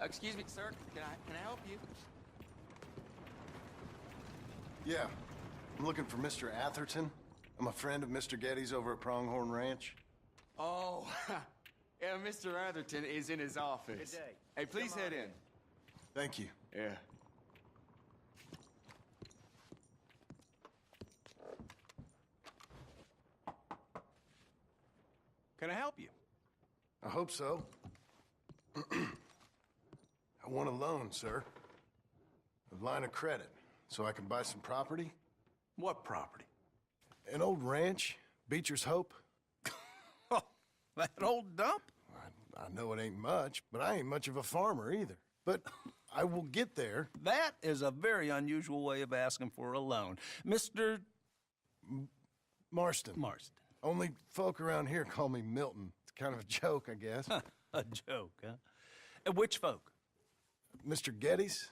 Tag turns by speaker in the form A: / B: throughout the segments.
A: Excuse me, sir. Can I help you?
B: Yeah. I'm looking for Mr. Atherton. I'm a friend of Mr. Getty's over at Pronghorn Ranch.
A: Oh, yeah, Mr. Atherton is in his office.
C: Good day.
A: Hey, please head in.
B: Thank you.
A: Yeah.
C: Can I help you?
B: I hope so. I want a loan, sir. A line of credit, so I can buy some property.
C: What property?
B: An old ranch, Beecher's Hope.
C: Oh, that old dump?
B: I know it ain't much, but I ain't much of a farmer either. But I will get there.
C: That is a very unusual way of asking for a loan. Mr.
B: Marston.
C: Marston.
B: Only folk around here call me Milton. It's kind of a joke, I guess.
C: A joke, huh? And which folk?
B: Mr. Getty's?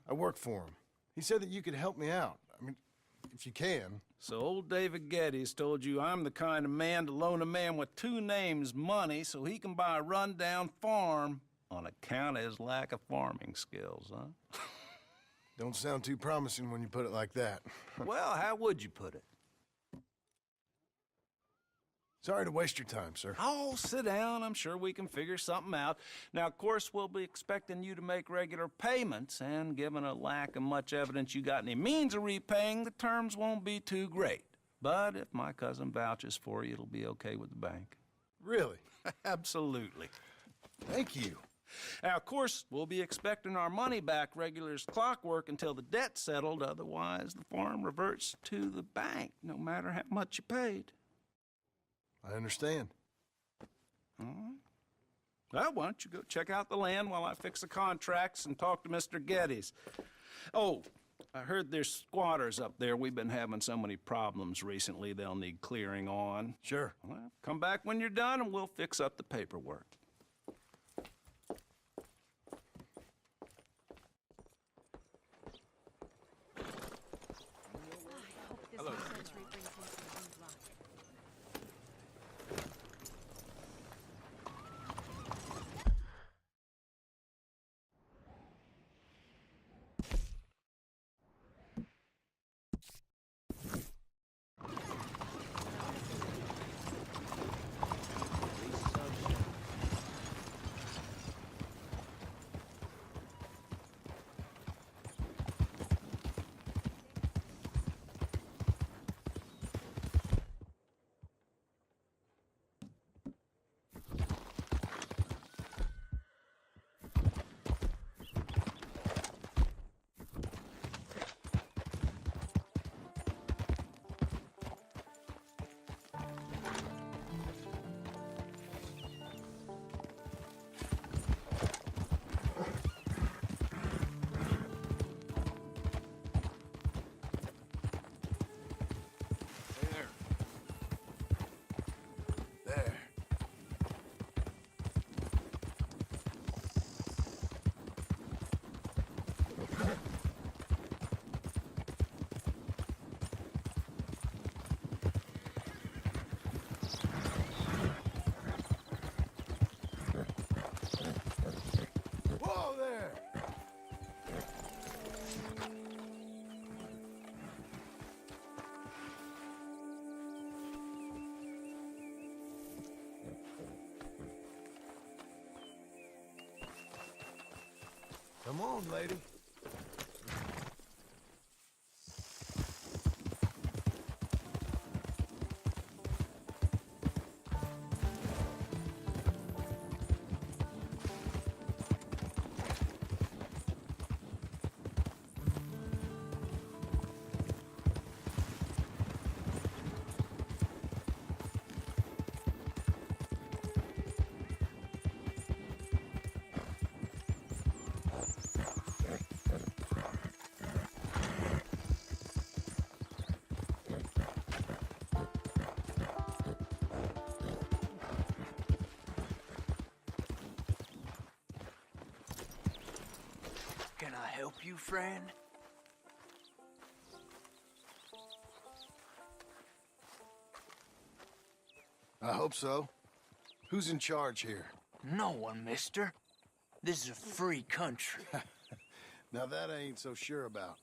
B: I work for him. He said that you could help me out. I mean, if you can.
C: So old David Geddes told you I'm the kind of man to loan a man with two names money so he can buy a rundown farm on account of his lack of farming skills, huh?
B: Don't sound too promising when you put it like that.
C: Well, how would you put it?
B: Sorry to waste your time, sir.
C: Oh, sit down. I'm sure we can figure something out. Now, of course, we'll be expecting you to make regular payments, and given a lack of much evidence you got any means of repaying, the terms won't be too great. But if my cousin vouches for you, it'll be okay with the bank.
B: Really?
C: Absolutely.
B: Thank you.
C: Now, of course, we'll be expecting our money back regular as clockwork until the debt's settled. Otherwise, the farm reverts to the bank, no matter how much you paid.
B: I understand.
C: All right. Well, why don't you go check out the land while I fix the contracts and talk to Mr. Geddes. Oh, I heard there's squatters up there. We've been having so many problems recently, they'll need clearing on.
B: Sure.
C: Well, come back when you're done and we'll fix up the paperwork.
A: Hello.
B: There. Whoa there! Come on, lady.
D: Can I help you, friend?
B: I hope so. Who's in charge here?
D: No one, mister. This is a free country.
B: Now that I ain't so sure about.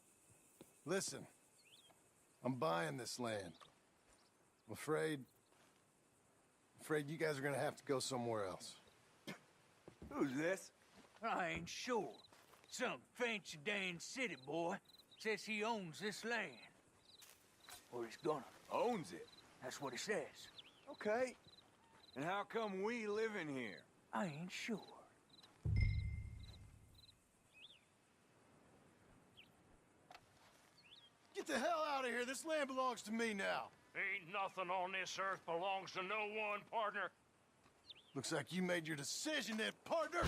B: Listen, I'm buying this land. I'm afraid you guys are gonna have to go somewhere else.
A: Who's this?
D: I ain't sure. Some fancy Dan city boy says he owns this land. Or he's gonna.
A: Owns it.
D: That's what he says.
A: Okay. And how come we live in here?
D: I ain't sure.
B: Get the hell out of here. This land belongs to me now.
E: Ain't nothing on this earth belongs to no one, partner.
B: Looks like you made your decision then, partner.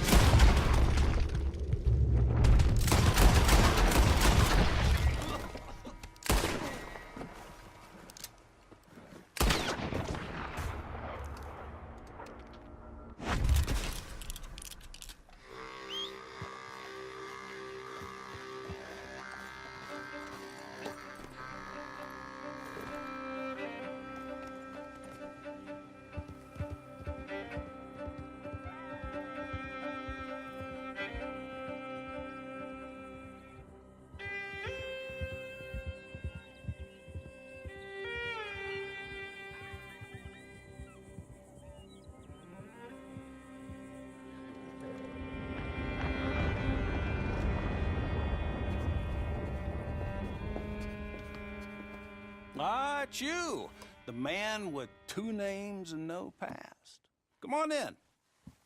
C: Ah, it's you, the man with 2 names and no past. Come on in.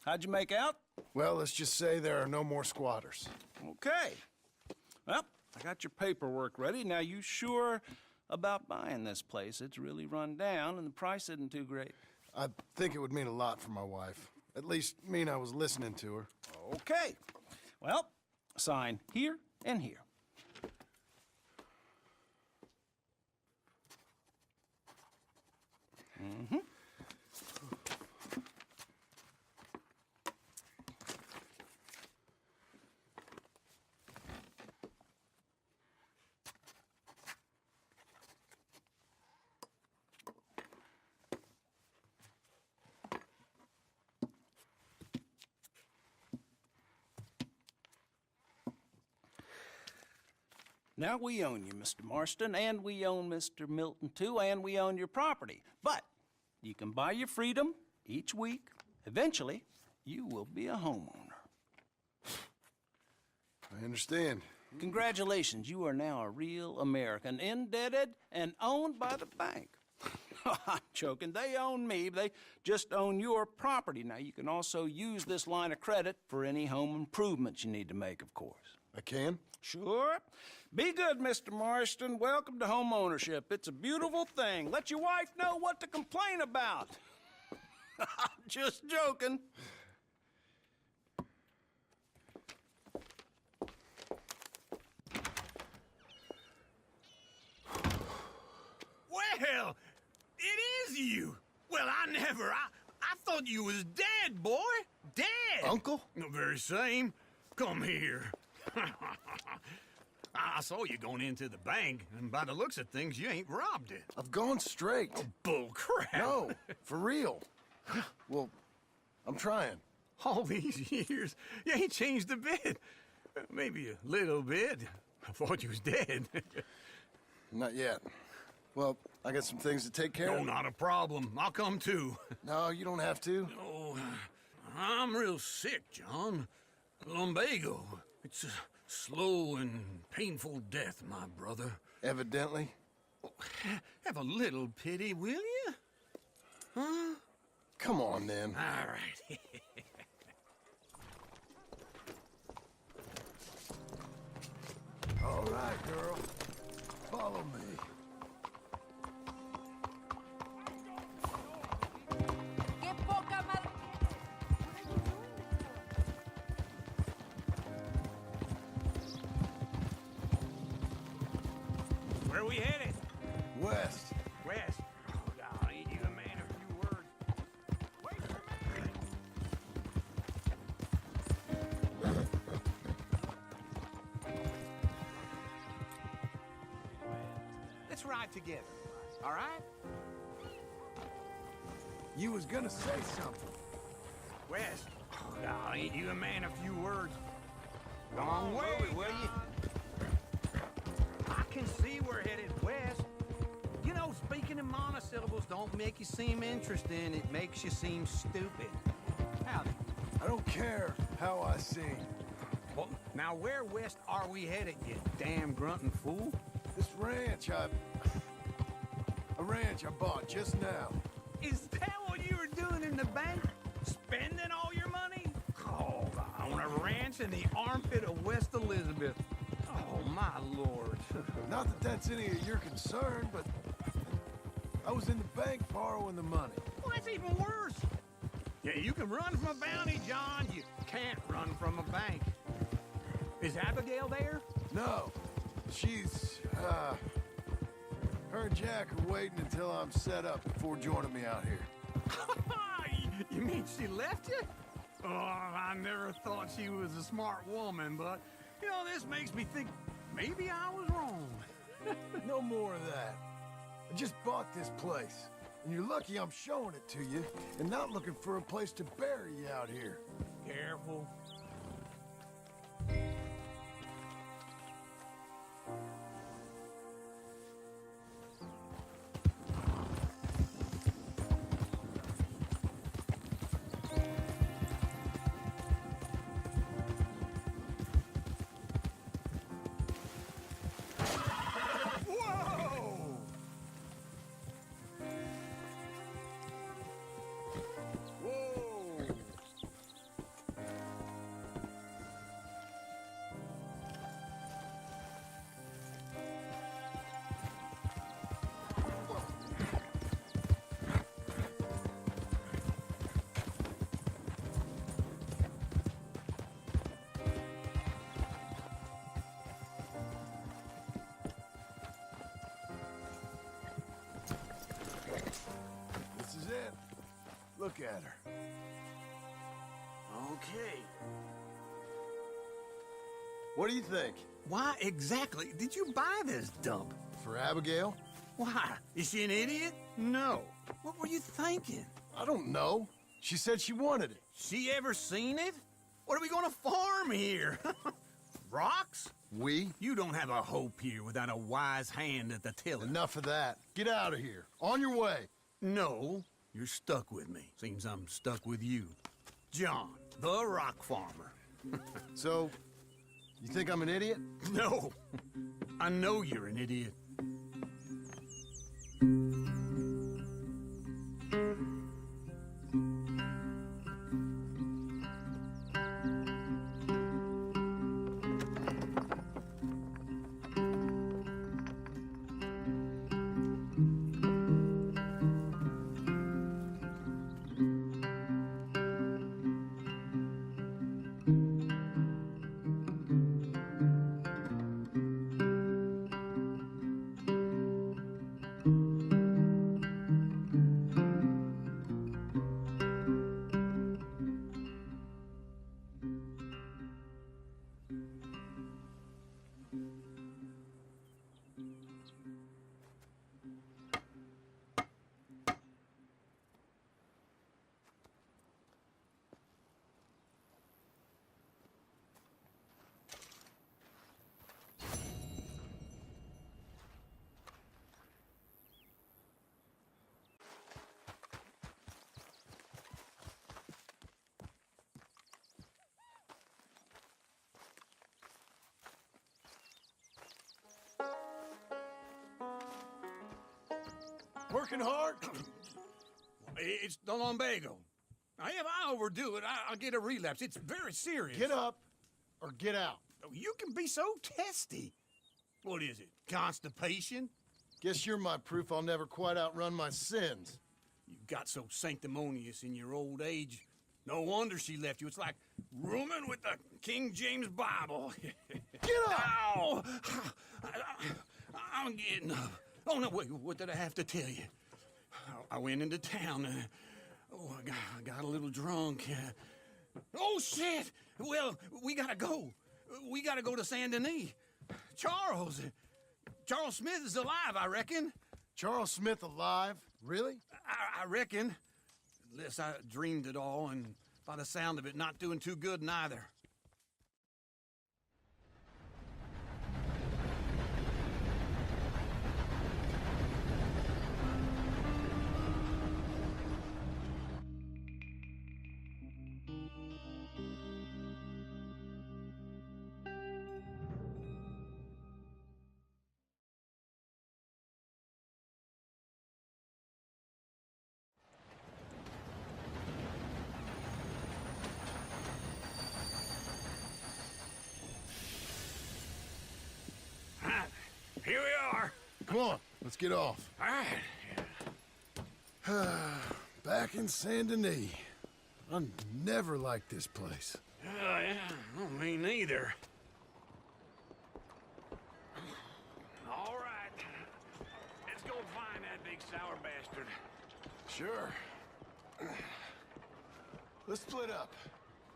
C: How'd you make out?
B: Well, let's just say there are no more squatters.
C: Okay. Well, I got your paperwork ready. Now, you sure about buying this place? It's really run down, and the price isn't too great.
B: I think it would mean a lot for my wife. At least mean I was listening to her.
C: Okay. Well, sign here and here. Mm-hmm. Now we own you, Mr. Marston, and we own Mr. Milton, too, and we own your property. But you can buy your freedom each week. Eventually, you will be a homeowner.
B: I understand.
C: Congratulations, you are now a real American, indebted and owned by the bank. I'm joking. They own me. They just own your property. Now, you can also use this line of credit for any home improvements you need to make, of course.
B: I can?
C: Sure. Be good, Mr. Marston. Welcome to home ownership. It's a beautiful thing. Let your wife know what to complain about. Just joking.
F: Well, it is you. Well, I thought you was dead, boy. Dead.
B: Uncle?
F: The very same. Come here. I saw you going into the bank, and by the looks of things, you ain't robbed it.
B: I've gone straight.
F: Bull crap.
B: No, for real. Well, I'm trying.
F: All these years, you ain't changed a bit. Maybe a little bit. I thought you was dead.
B: Not yet. Well, I got some things to take care
F: No,
B: of.
F: not a problem. I'll come too.
B: No, you don't have to.
F: Oh, I'm real sick, John. Lumbago. It's a slow and painful death, my brother.
B: Evidently.
F: Have a little pity, will you? Huh?
B: Come on, then.
F: All right.
B: All right, girl. Follow me.
F: Where are we headed?
B: West.
F: West. Oh, God, ain't you a man of few words? Wait for me.
A: Let's ride together, all right?
B: You was gonna say something.
F: West. Now, ain't you a man of few words? Wrong way, will you? I can see we're headed west. You know, speaking in monosyllables don't make you seem interesting. It makes you seem stupid. Howdy.
B: I don't care how I sing.
F: Well, now where west are we headed, you damn grunting fool?
B: This ranch I bought just now.
F: Is that what you were doing in the bank? Spending all your money? Oh, on a ranch in the armpit of West Elizabeth. Oh, my lord.
B: Not that that's any of your concern, but I was in the bank borrowing the money.
F: Well, that's even worse. Yeah, you can run from a bounty, John. You can't run from a bank. Is Abigail there?
B: No, she's, her and Jack are waiting until I'm set up before joining me out here.
F: You mean she left you? Oh, I never thought she was a smart woman, but, you know, this makes me think maybe I was wrong.
B: No more of that. I just bought this place, and you're lucky I'm showing it to you and not looking for a place to bury you out here.
F: Careful.
B: This is it. Look at her.
F: Okay.
B: What do you think?
F: Why exactly did you buy this dump?
B: For Abigail?
F: Why? Is she an idiot? No. What were you thinking?
B: I don't know. She said she wanted it.
F: She ever seen it? What are we gonna farm here? Rocks?
B: We?
F: You don't have a hope here without a wise hand at the tiller.
B: Enough of that. Get out of here. On your way.
F: No, you're stuck with me. Seems I'm stuck with you. John, the rock farmer.
B: So, you think I'm an idiot?
F: No, I know you're an idiot.
B: Working hard?
F: It's the lumbago. Now, if I overdo it, I'll get a relapse. It's very serious.
B: Get up or get out.
F: You can be so testy. What is it, constipation?
B: Guess you're my proof I'll never quite outrun my sins.
F: You got so sanctimonious in your old age. No wonder she left you. It's like rooming with the King James Bible.
B: Get up!
F: Ow! I'm getting up. Oh, no, wait, what did I have to tell you? I went into town. I got a little drunk. Oh, shit! Well, we gotta go. We gotta go to Saint Denis. Charles Smith is alive, I reckon.
B: Charles Smith alive? Really?
F: I reckon. Unless I dreamed it all and By the sound of it, not doing too good neither.
E: Here we are.
B: Come on, let's get off.
E: All right.
B: Back in Saint Denis. I never liked this place.
E: Yeah, well, me neither. All right. Let's go find that big sour bastard.
B: Sure. Let's split up.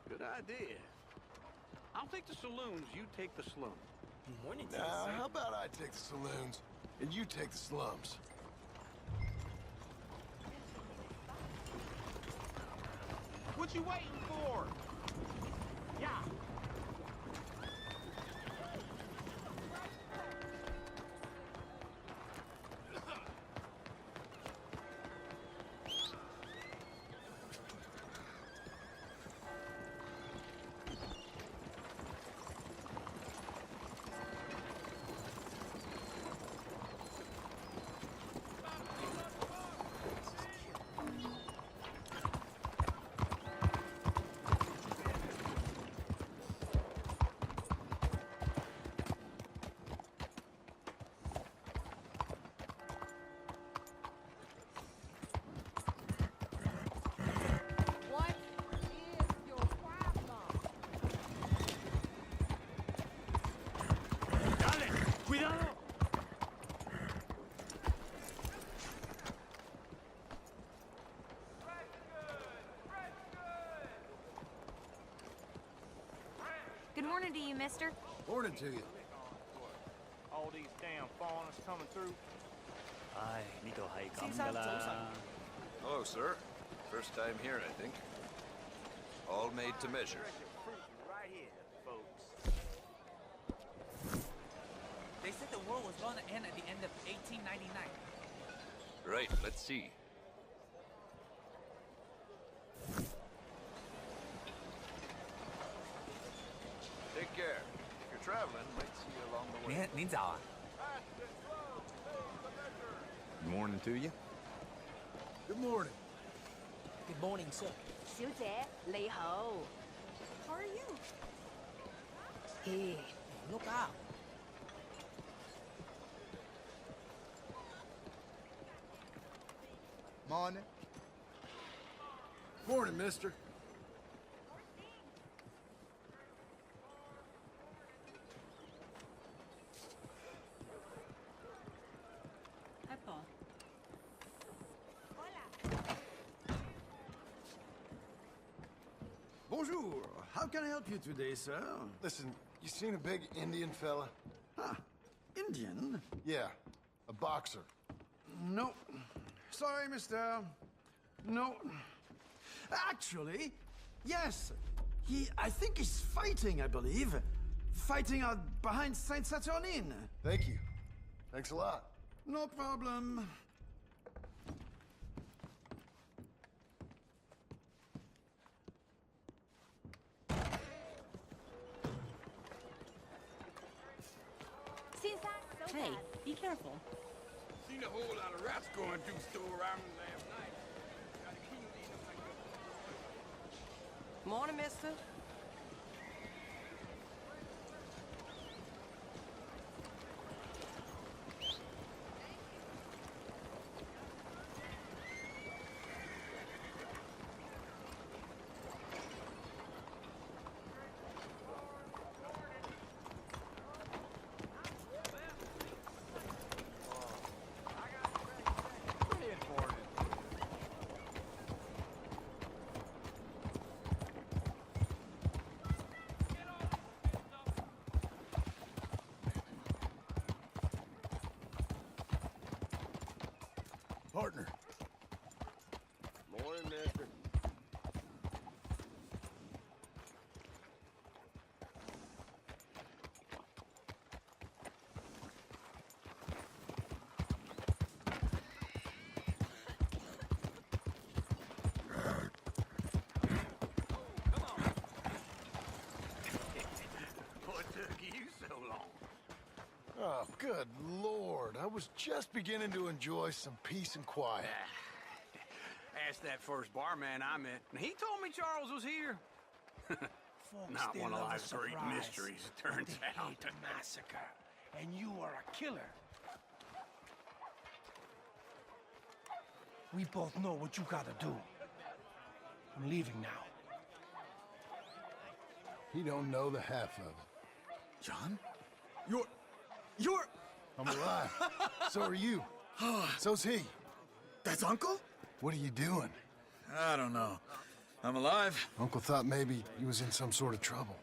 F: Good idea. I'll take the saloons, you take the slums.
B: Now, how about I take the saloons, and you take the slums?
G: What you waiting for? Yeah.
H: What is your problem?
E: Dale, cuidado.
H: Good morning to you, mister.
B: Morning to you.
G: All these damn foreigners coming through.
I: 唉，呢度係咁
G: 先生，
I: 㗎啦。
G: 早晨。
J: Hello, sir. First time here, I think. All made to measure.
G: Right here, folks.
K: They said the world was going to end at the end of 1899.
J: Right, let's see. Take care. If you're traveling, might see you along the way.
K: 您早啊。
J: Morning to you.
B: Good morning.
K: Good morning, sir.
H: 小姐，你好。How are you?
K: Hey, look out.
B: Morning. Morning, mister.
H: Hi, Paul.
L: Bonjour. How can I help you today, sir?
B: Listen, you seen a big Indian fella?
L: Ah, Indian?
B: Yeah, a boxer.
L: No. Sorry, mister. No. Actually, yes. I think he's fighting, I believe. Fighting out behind Saint Saturnine.
B: Thank you. Thanks a lot.
L: No problem.
H: Hey, be careful.
E: Seen a whole lot of rats going through store around last night. Got a key leading them like
K: Morning, mister.
B: Oh, good Lord. I was just beginning to enjoy some peace and quiet.
F: Asked that first barman I met, and he told me Charles was here. Not one of life's great mysteries, it turns out.
D: To massacre, and you are a killer. We both know what you gotta do. I'm leaving now.
B: He don't know the half of it.
F: John?
B: You're... I'm alive. So are you. So's he.
M: That's Uncle?
B: What are you doing?
M: I don't know. I'm alive.
B: Uncle thought maybe he was in some sort of trouble.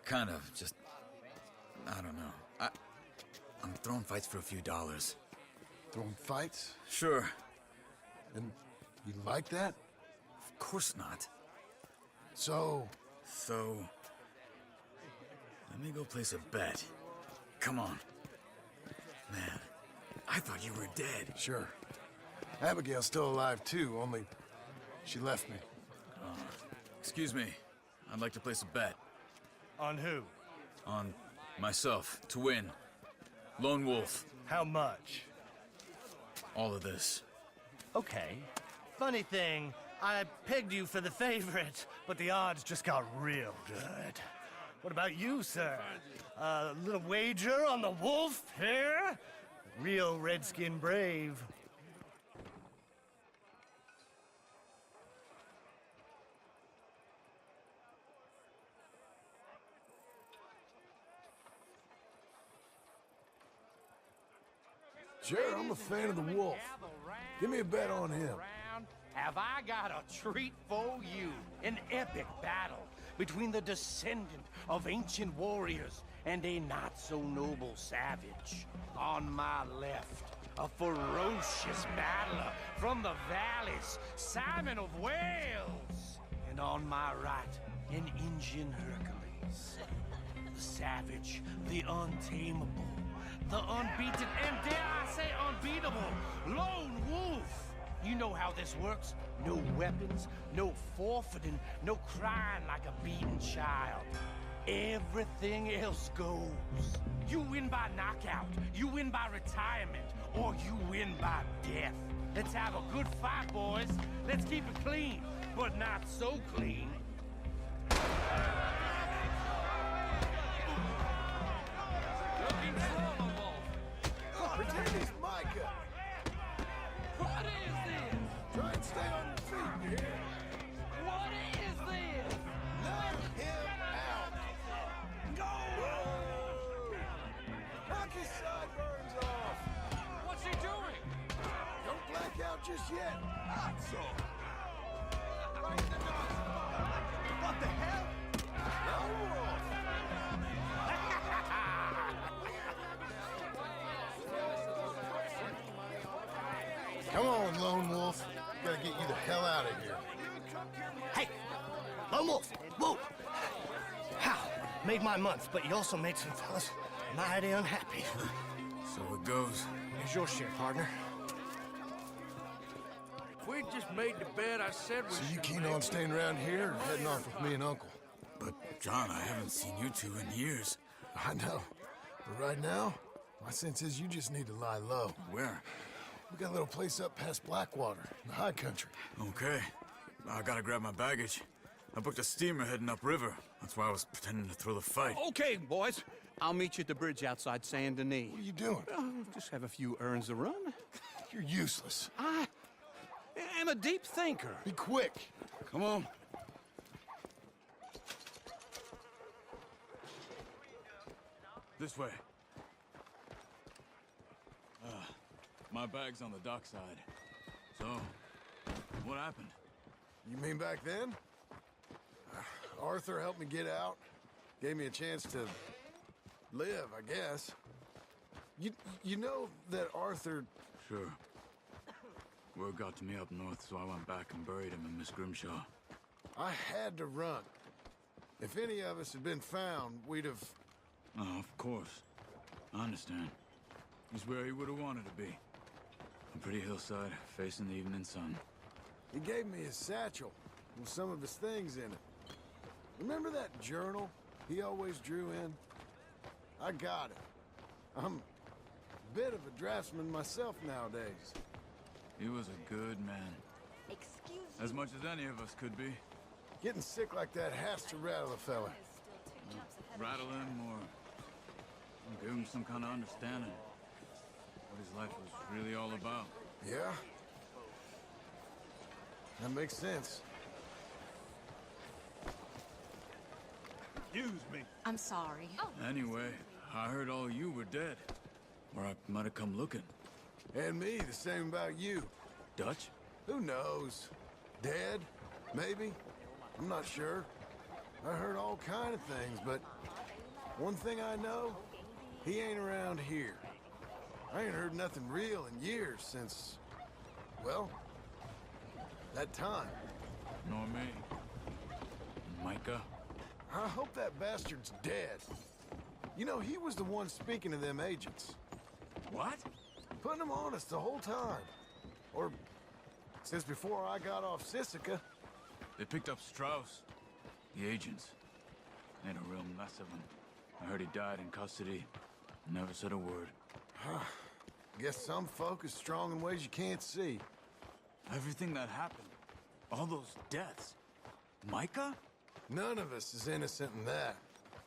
M: Kind of. Just... I don't know. I'm throwing fights for a few dollars.
B: Throwing fights?
M: Sure.
B: And you like that?
M: Of course not.
B: So...
M: Let me go place a bet. Come on. Man, I thought you were dead.
B: Sure. Abigail's still alive too, only she left me.
M: Excuse me. I'd like to place a bet.
G: On who?
M: On myself, to win. Lone Wolf.
G: How much?
M: All of this.
G: Okay. Funny thing, I pegged you for the favorite, but the odds just got real good. What about you, sir? A little wager on the wolf here? Real redskin brave.
B: Sure, I'm a fan of the wolf. Give me a bet on him.
D: Have I got a treat for you? An epic battle between the descendant of ancient warriors and a not-so-noble savage. On my left, a ferocious battler from the valleys, Simon of Wales. And on my right, an Indian Hercules. The savage, the untamable, the unbeaten, and dare I say unbeatable, Lone Wolf. You know how this works. No weapons, no forfeiting, no crying like a beaten child. Everything else goes. You win by knockout, you win by retirement, or you win by death. Let's have a good fight, boys. Let's keep it clean, but not so clean. Looking slow, Wolf.
B: Pretend he's Micah.
D: What is this?
B: Try and stay on your feet, you hear?
D: What is this?
B: Knock him out.
D: Go!
B: Knock his sideburns off.
D: What's he doing?
B: Don't black out just yet. Not so.
D: Right in the nose. What the hell?
B: Lone Wolf. Come on, Lone Wolf. Gotta get you the hell out of here.
G: Hey! Lone Wolf! Whoa! How? Made my month, but you also made some fellas mighty unhappy.
M: So it goes.
G: Here's your share, partner.
D: If we just made the bed I said we
B: So you
D: should
B: keen
D: make.
B: on staying around here or heading off with me and Uncle?
M: But, John, I haven't seen you two in years.
B: I know. But right now, my sense is you just need to lie low.
M: Where?
B: We got a little place up past Blackwater, in the high country.
M: Okay. I gotta grab my baggage. I booked a steamer heading upriver. That's why I was pretending to throw the fight.
F: Okay, boys. I'll meet you at the bridge outside Saint Denis.
B: What are you doing?
F: Just have a few errands to run.
B: You're useless.
F: I am a deep thinker.
B: Be quick.
M: Come on. This way. My bag's on the dockside. So, what happened?
B: You mean back then? Arthur helped me get out. Gave me a chance to live, I guess. You know that Arthur...
M: Sure. Word got to me up north, so I went back and buried him in Miss Grimshaw.
B: I had to run. If any of us had been found, we'd have...
M: Oh, of course. I understand. He's where he would have wanted to be. A pretty hillside, facing the evening sun.
B: He gave me his satchel with some of his things in it. Remember that journal he always drew in? I got it. I'm bit of a draftsman myself nowadays.
M: He was a good man.
H: Excuse me.
M: As much as any of us could be.
B: Getting sick like that has to rattle a fella.
M: Rattle him or give him some kind of understanding. What his life was really all about.
B: Yeah? That makes sense.
M: Excuse me.
H: I'm sorry. Oh.
M: Anyway, I heard all you were dead. Or I might have come looking.
B: And me, the same about you.
M: Dutch?
B: Who knows? Dead? Maybe? I'm not sure. I heard all kind of things, but one thing I know, he ain't around here. I ain't heard nothing real in years since, well, that time.
M: Nor me. Micah?
B: I hope that bastard's dead. You know, he was the one speaking to them agents.
M: What?
B: Putting them on us the whole time. Or since before I got off Sisika.
M: They picked up Strauss. The agents. Made a real mess of him. I heard he died in custody. Never said a word.
B: Guess some folk is strong in ways you can't see.
M: Everything that happened. All those deaths. Micah?
B: None of us is innocent in that.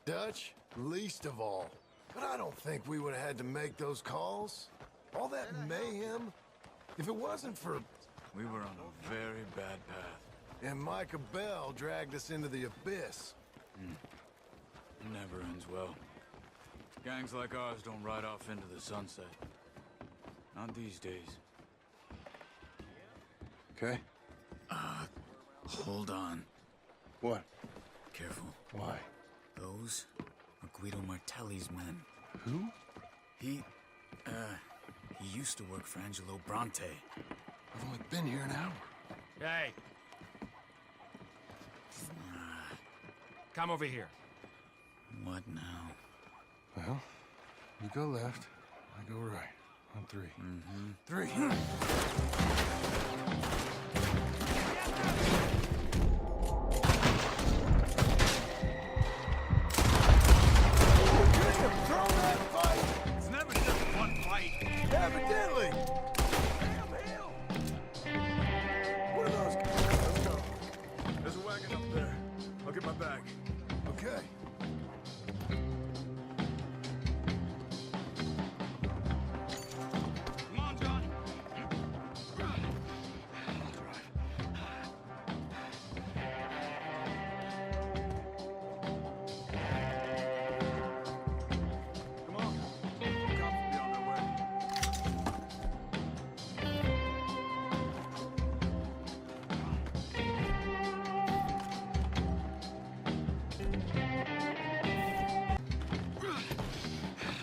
B: Dutch, least of all. But I don't think we would have had to make those calls. All that mayhem. If it wasn't for...
M: We were on a very bad path.
B: And Micah Bell dragged us into the abyss.
M: Never ends well. Gangs like ours don't ride off into the sunset. Not these days.
B: Okay.
M: Hold on.
B: What?
M: Careful.
B: Why?
M: Those are Guido Martelli's men.
B: Who?
M: He used to work for Angelo Bronte.
B: I've only been here an hour.
D: Hey. Come over here.
M: What now?
B: Well, you go left, I go right. On three. Three.
M: It's never just one fight.
B: Evidently. What are those guys? Let's go.
M: There's a wagon up there. I'll get my bag.
B: Okay.
M: Come on, John. Come on. Cops will be on their way.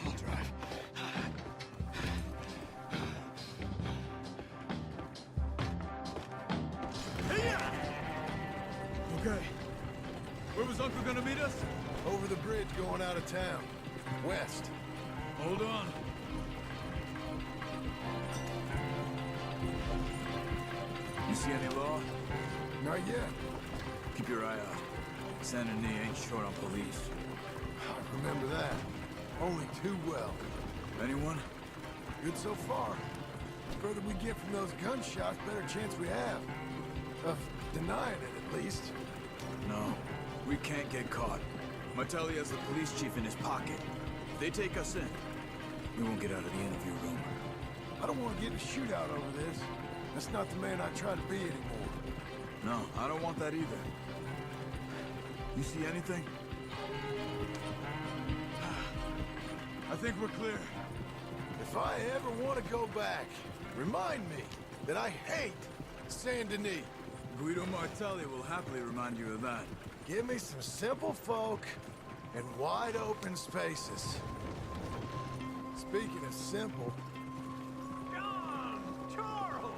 B: I'll drive.
M: Okay. Where was Uncle gonna meet us?
B: Over the bridge going out of town. West.
M: Hold on. You see any law?
B: Not yet.
M: Keep your eye out. Saint Denis ain't short on police.
B: I remember that. Only too well.
M: Anyone?
B: Good so far. The further we get from those gunshots, better chance we have. Of denying it, at least.
M: No. We can't get caught. Martelli has the police chief in his pocket. If they take us in, we won't get out of the interview room.
B: I don't want to get in a shootout over this. That's not the man I try to be anymore.
M: No, I don't want that either. You see anything? I think we're clear.
B: If I ever want to go back, remind me that I hate Saint Denis.
M: Guido Martelli will happily remind you of that.
B: Give me some simple folk and wide open spaces. Speaking of simple,
F: John! Charles!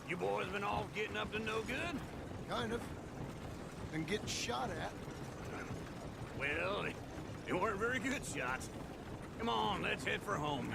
F: You boys been all getting up to no good?
B: kind of, and getting shot at.
F: Well, they weren't very good shots. Come on, let's head for home.